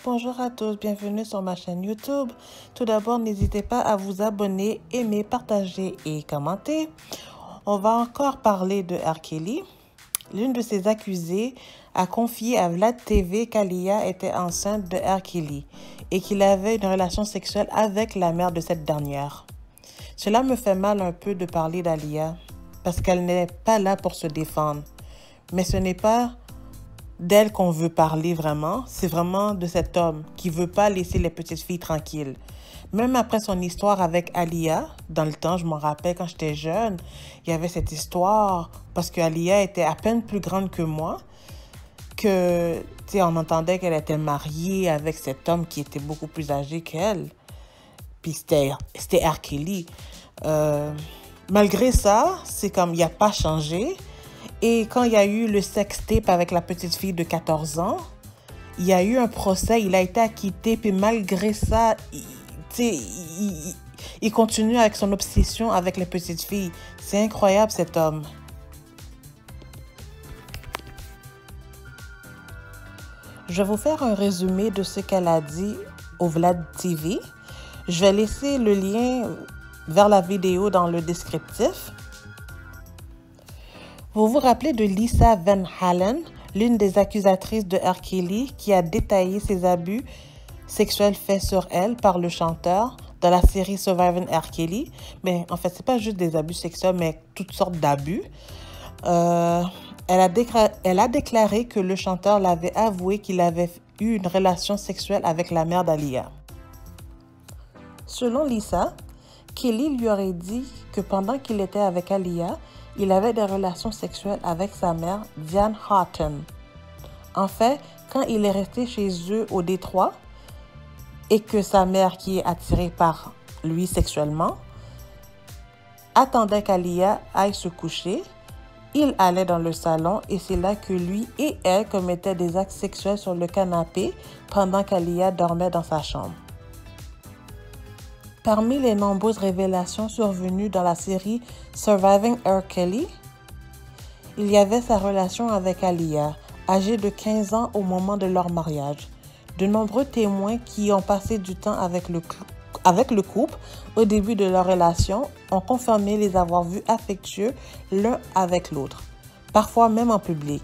Bonjour à tous, bienvenue sur ma chaîne YouTube. Tout d'abord, n'hésitez pas à vous abonner, aimer, partager et commenter. On va encore parler de R. Kelly. L'une de ses accusées a confié à Vlad TV qu'Aaliyah était enceinte de R. Kelly et qu'il avait une relation sexuelle avec la mère de cette dernière. Cela me fait mal un peu de parler d'Aaliyah parce qu'elle n'est pas là pour se défendre. Mais ce n'est pas d'elle qu'on veut parler vraiment, c'est vraiment de cet homme qui veut pas laisser les petites filles tranquilles. Même après son histoire avec Aaliyah, dans le temps, je m'en rappelle quand j'étais jeune, il y avait cette histoire parce que Aaliyah était à peine plus grande que moi, que, tu sais, on entendait qu'elle était mariée avec cet homme qui était beaucoup plus âgé qu'elle. Puis c'était R. Kelly. Malgré ça, c'est comme il n'a pas changé. Et quand il y a eu le sextape avec la petite fille de 14 ans, il y a eu un procès, il a été acquitté, puis malgré ça, il continue avec son obsession avec les petites filles. C'est incroyable, cet homme. Je vais vous faire un résumé de ce qu'elle a dit au Vlad TV. Je vais laisser le lien vers la vidéo dans le descriptif. Vous vous rappelez de Lisa Van Halen, l'une des accusatrices de R. Kelly, qui a détaillé ses abus sexuels faits sur elle par le chanteur dans la série Surviving R. Kelly. Mais en fait, c'est pas juste des abus sexuels, mais toutes sortes d'abus. Elle a déclaré que le chanteur l'avait avoué qu'il avait eu une relation sexuelle avec la mère d'Aaliyah. Selon Lisa, Kelly lui aurait dit que pendant qu'il était avec Aaliyah, il avait des relations sexuelles avec sa mère, Diane Houghton. En fait, quand il est resté chez eux au Détroit et que sa mère, qui est attirée par lui sexuellement, attendait qu'Aaliyah aille se coucher, il allait dans le salon et c'est là que lui et elle commettaient des actes sexuels sur le canapé pendant qu'Aaliyah dormait dans sa chambre. Parmi les nombreuses révélations survenues dans la série Surviving R. Kelly, il y avait sa relation avec Aaliyah, âgée de 15 ans au moment de leur mariage. De nombreux témoins qui ont passé du temps avec le couple au début de leur relation ont confirmé les avoir vus affectueux l'un avec l'autre, parfois même en public,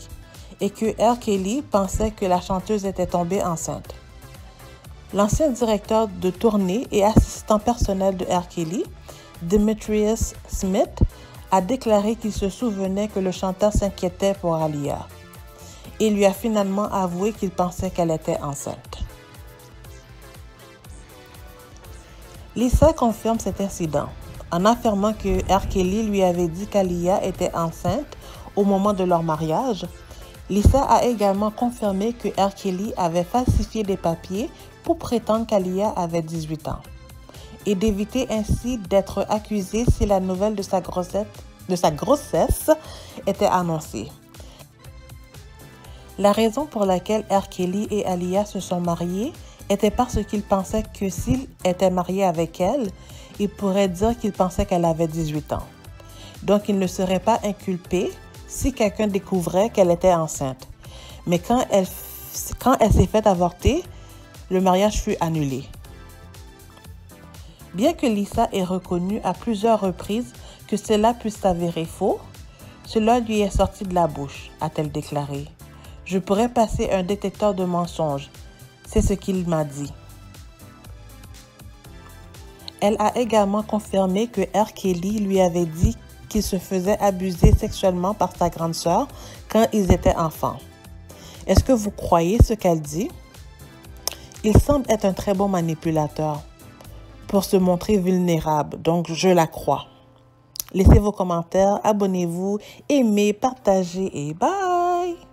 et que R. Kelly pensait que la chanteuse était tombée enceinte. L'ancien directeur de tournée et assistant personnel de R. Kelly, Demetrius Smith, a déclaré qu'il se souvenait que le chanteur s'inquiétait pour Aaliyah et lui a finalement avoué qu'il pensait qu'elle était enceinte. Lisa confirme cet incident en affirmant que R. Kelly lui avait dit qu'Aaliyah était enceinte au moment de leur mariage. Lisa a également confirmé que R. Kelly avait falsifié des papiers pour prétendre qu'Aaliyah avait 18 ans et d'éviter ainsi d'être accusée si la nouvelle de sa grossesse était annoncée. La raison pour laquelle R. Kelly et Aaliyah se sont mariés était parce qu'il pensait que s'il était marié avec elle, il pourrait dire qu'il pensait qu'elle avait 18 ans. Donc, il ne serait pas inculpé si quelqu'un découvrait qu'elle était enceinte. Mais quand elle s'est faite avorter, le mariage fut annulé. Bien que Lisa ait reconnu à plusieurs reprises que cela puisse s'avérer faux, cela lui est sorti de la bouche, a-t-elle déclaré. Je pourrais passer un détecteur de mensonges, c'est ce qu'il m'a dit. Elle a également confirmé que R. Kelly lui avait dit qu'il se faisait abuser sexuellement par sa grande sœur quand ils étaient enfants. Est-ce que vous croyez ce qu'elle dit? Il semble être un très bon manipulateur pour se montrer vulnérable, donc je la crois. Laissez vos commentaires, abonnez-vous, aimez, partagez et bye!